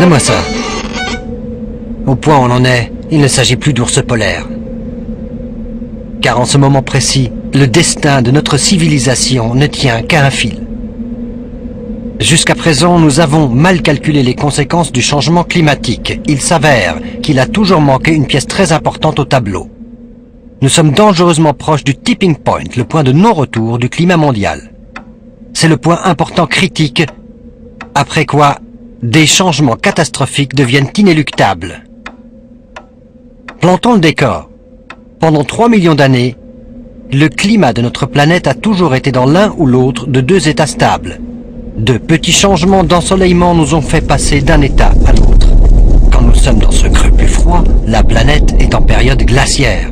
Donne-moi ça. Au point où on en est, il ne s'agit plus d'ours polaires. Car en ce moment précis, le destin de notre civilisation ne tient qu'à un fil. Jusqu'à présent, nous avons mal calculé les conséquences du changement climatique. Il s'avère qu'il a toujours manqué une pièce très importante au tableau. Nous sommes dangereusement proches du tipping point, le point de non-retour du climat mondial. C'est le point important critique, après quoi des changements catastrophiques deviennent inéluctables. Plantons le décor. Pendant 3 millions d'années, le climat de notre planète a toujours été dans l'un ou l'autre de deux états stables. De petits changements d'ensoleillement nous ont fait passer d'un état à l'autre. Quand nous sommes dans ce creux plus froid, la planète est en période glaciaire.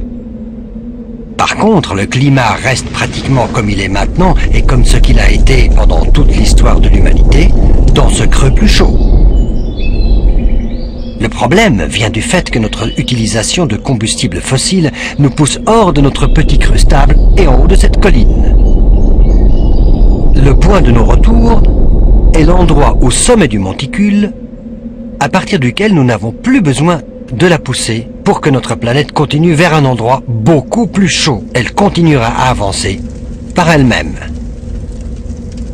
Par contre, le climat reste pratiquement comme il est maintenant et comme ce qu'il a été pendant toute l'histoire de l'humanité, dans ce creux plus chaud. Le problème vient du fait que notre utilisation de combustibles fossiles nous pousse hors de notre petit creux stable et en haut de cette colline. Le point de nos retours est l'endroit au sommet du monticule, à partir duquel nous n'avons plus besoin de la pousser pour que notre planète continue vers un endroit beaucoup plus chaud. Elle continuera à avancer par elle-même.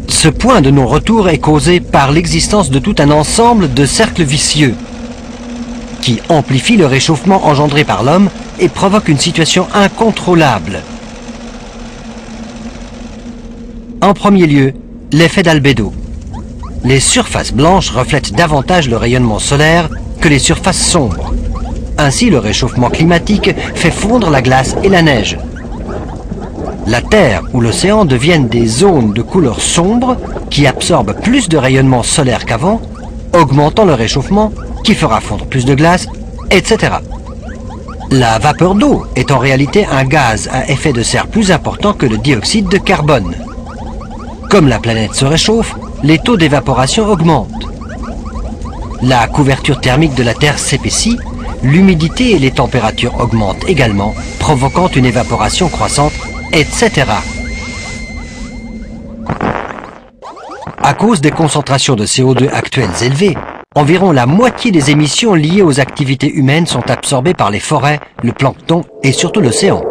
Ce point de non-retour est causé par l'existence de tout un ensemble de cercles vicieux qui amplifient le réchauffement engendré par l'homme et provoquent une situation incontrôlable. En premier lieu, l'effet d'albédo. Les surfaces blanches reflètent davantage le rayonnement solaire que les surfaces sombres. Ainsi, le réchauffement climatique fait fondre la glace et la neige. La Terre ou l'océan deviennent des zones de couleur sombre qui absorbent plus de rayonnement solaire qu'avant, augmentant le réchauffement qui fera fondre plus de glace, etc. La vapeur d'eau est en réalité un gaz à effet de serre plus important que le dioxyde de carbone. Comme la planète se réchauffe, les taux d'évaporation augmentent. La couverture thermique de la Terre s'épaissit, l'humidité et les températures augmentent également, provoquant une évaporation croissante, etc. À cause des concentrations de CO2 actuelles élevées, environ la moitié des émissions liées aux activités humaines sont absorbées par les forêts, le plancton et surtout l'océan.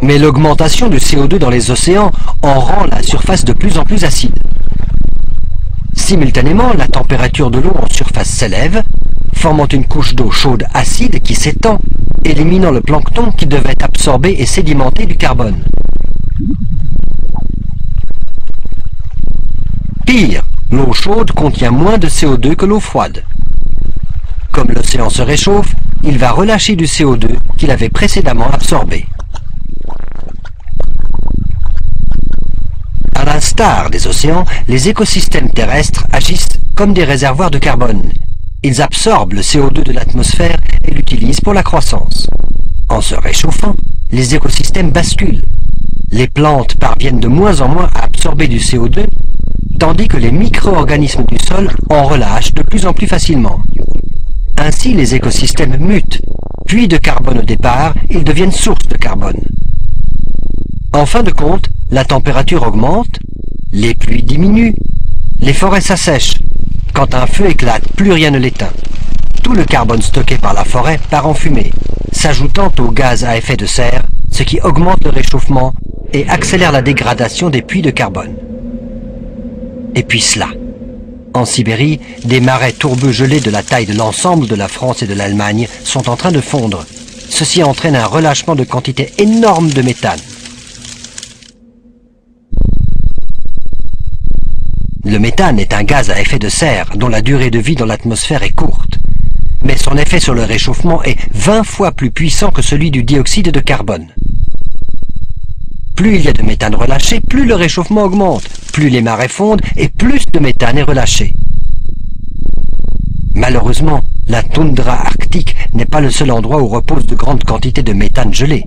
Mais l'augmentation du CO2 dans les océans en rend la surface de plus en plus acide. Simultanément, la température de l'eau en surface s'élève, formant une couche d'eau chaude acide qui s'étend, éliminant le plancton qui devait absorber et sédimenter du carbone. Pire, l'eau chaude contient moins de CO2 que l'eau froide. Comme l'océan se réchauffe, il va relâcher du CO2 qu'il avait précédemment absorbé. À l'instar des océans, les écosystèmes terrestres agissent comme des réservoirs de carbone. Ils absorbent le CO2 de l'atmosphère et l'utilisent pour la croissance. En se réchauffant, les écosystèmes basculent. Les plantes parviennent de moins en moins à absorber du CO2, tandis que les micro-organismes du sol en relâchent de plus en plus facilement. Ainsi, les écosystèmes mutent. Puits de carbone au départ, ils deviennent source de carbone. En fin de compte, la température augmente, les pluies diminuent, les forêts s'assèchent. Quand un feu éclate, plus rien ne l'éteint. Tout le carbone stocké par la forêt part en fumée, s'ajoutant aux gaz à effet de serre, ce qui augmente le réchauffement et accélère la dégradation des puits de carbone. Et puis cela. En Sibérie, des marais tourbeux gelés de la taille de l'ensemble de la France et de l'Allemagne sont en train de fondre. Ceci entraîne un relâchement de quantités énormes de méthane. Le méthane est un gaz à effet de serre dont la durée de vie dans l'atmosphère est courte. Mais son effet sur le réchauffement est 20 fois plus puissant que celui du dioxyde de carbone. Plus il y a de méthane relâché, plus le réchauffement augmente, plus les marais fondent et plus de méthane est relâché. Malheureusement, la toundra arctique n'est pas le seul endroit où reposent de grandes quantités de méthane gelé.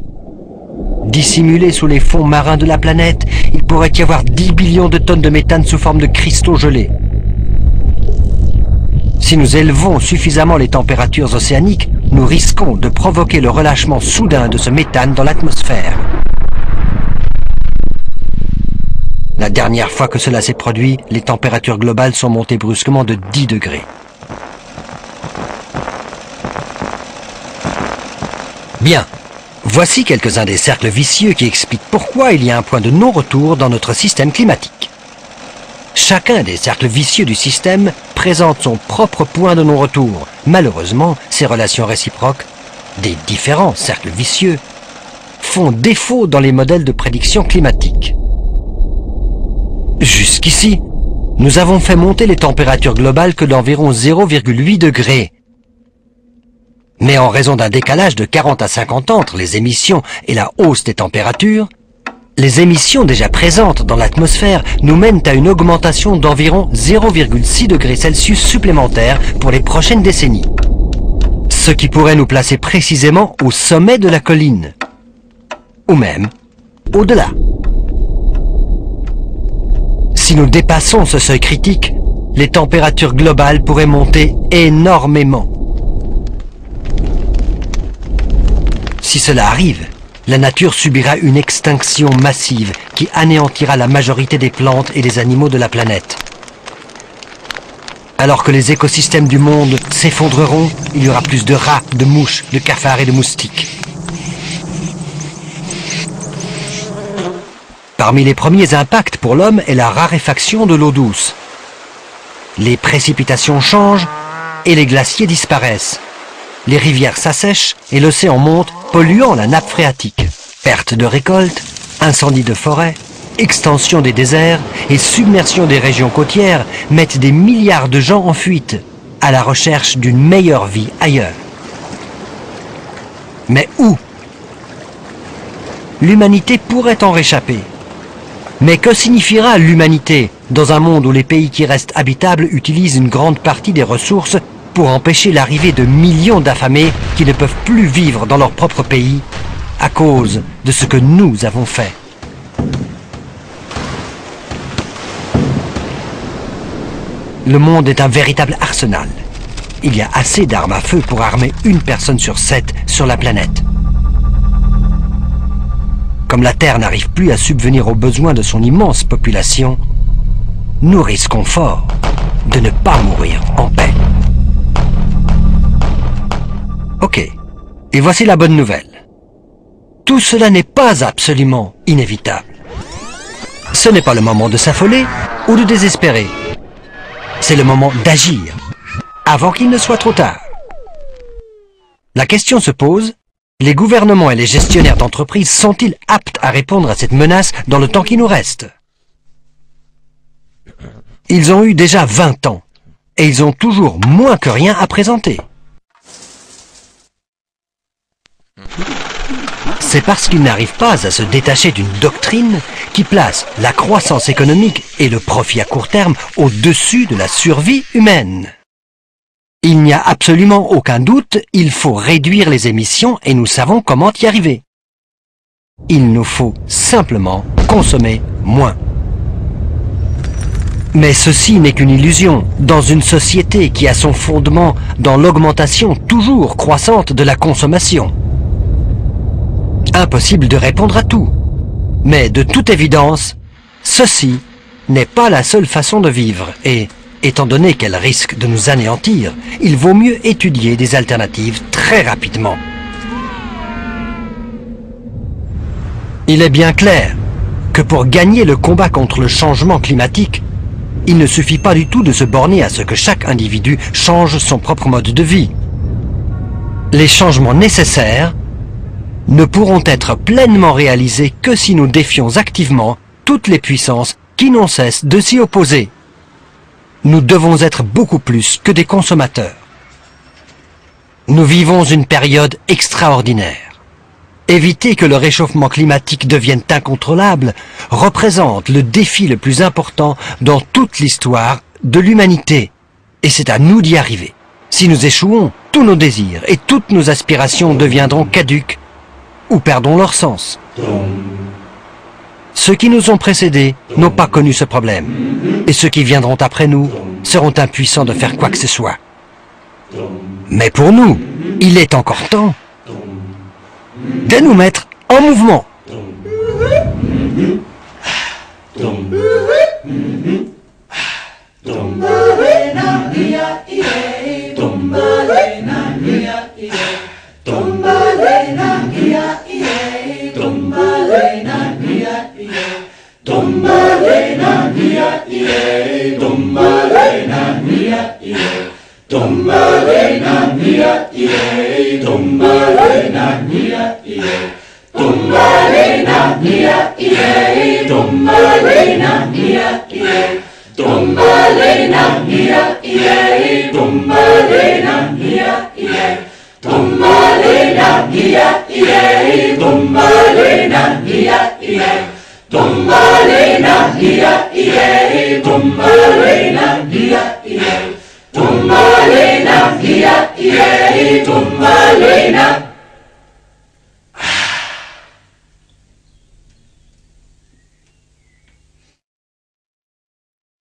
Dissimulés sous les fonds marins de la planète, il pourrait y avoir 10 billions de tonnes de méthane sous forme de cristaux gelés. Si nous élevons suffisamment les températures océaniques, nous risquons de provoquer le relâchement soudain de ce méthane dans l'atmosphère. La dernière fois que cela s'est produit, les températures globales sont montées brusquement de 10 degrés. Bien, voici quelques-uns des cercles vicieux qui expliquent pourquoi il y a un point de non-retour dans notre système climatique. Chacun des cercles vicieux du système présente son propre point de non-retour. Malheureusement, ces relations réciproques, des différents cercles vicieux, font défaut dans les modèles de prédiction climatique. Jusqu'ici, nous avons fait monter les températures globales que d'environ 0,8 degrés. Mais en raison d'un décalage de 40 à 50 ans entre les émissions et la hausse des températures, les émissions déjà présentes dans l'atmosphère nous mènent à une augmentation d'environ 0,6 degrés Celsius supplémentaires pour les prochaines décennies. Ce qui pourrait nous placer précisément au sommet de la colline, ou même au-delà. Si nous dépassons ce seuil critique, les températures globales pourraient monter énormément. Si cela arrive, la nature subira une extinction massive qui anéantira la majorité des plantes et des animaux de la planète. Alors que les écosystèmes du monde s'effondreront, il y aura plus de rats, de mouches, de cafards et de moustiques. Parmi les premiers impacts pour l'homme est la raréfaction de l'eau douce. Les précipitations changent et les glaciers disparaissent. Les rivières s'assèchent et l'océan monte, polluant la nappe phréatique. Perte de récoltes, incendies de forêts, extension des déserts et submersion des régions côtières mettent des milliards de gens en fuite, à la recherche d'une meilleure vie ailleurs. Mais où? L'humanité pourrait en réchapper. Mais que signifiera l'humanité dans un monde où les pays qui restent habitables utilisent une grande partie des ressources pour empêcher l'arrivée de millions d'affamés qui ne peuvent plus vivre dans leur propre pays à cause de ce que nous avons fait? Le monde est un véritable arsenal. Il y a assez d'armes à feu pour armer une personne sur 7 sur la planète. Comme la Terre n'arrive plus à subvenir aux besoins de son immense population, nous risquons fort de ne pas mourir en paix. Ok, et voici la bonne nouvelle. Tout cela n'est pas absolument inévitable. Ce n'est pas le moment de s'affoler ou de désespérer. C'est le moment d'agir, avant qu'il ne soit trop tard. La question se pose, les gouvernements et les gestionnaires d'entreprises sont-ils aptes à répondre à cette menace dans le temps qui nous reste? Ils ont eu déjà 20 ans, et ils ont toujours moins que rien à présenter. C'est parce qu'ils n'arrivent pas à se détacher d'une doctrine qui place la croissance économique et le profit à court terme au-dessus de la survie humaine. Il n'y a absolument aucun doute, il faut réduire les émissions et nous savons comment y arriver. Il nous faut simplement consommer moins. Mais ceci n'est qu'une illusion dans une société qui a son fondement dans l'augmentation toujours croissante de la consommation. Impossible de répondre à tout. Mais de toute évidence, ceci n'est pas la seule façon de vivre et, étant donné qu'elle risque de nous anéantir, il vaut mieux étudier des alternatives très rapidement. Il est bien clair que pour gagner le combat contre le changement climatique, il ne suffit pas du tout de se borner à ce que chaque individu change son propre mode de vie. Les changements nécessaires ne pourront être pleinement réalisés que si nous défions activement toutes les puissances qui n'ont cesse de s'y opposer. Nous devons être beaucoup plus que des consommateurs. Nous vivons une période extraordinaire. Éviter que le réchauffement climatique devienne incontrôlable représente le défi le plus important dans toute l'histoire de l'humanité. Et c'est à nous d'y arriver. Si nous échouons, tous nos désirs et toutes nos aspirations deviendront caduques ou perdront leur sens. Ceux qui nous ont précédés n'ont pas connu ce problème. Et ceux qui viendront après nous seront impuissants de faire quoi que ce soit. Mais pour nous, il est encore temps de nous mettre en mouvement. Tombalena, ie, Tombalena mia ie, Tombalena mia ie, Tombalena mia ie, Tombalena mia ie, Tombalena mia ie, Tombalena mia ie, Tombalena mia ie, Tombalena mia ie, Tombalena mia ie, Tombalena mia ie.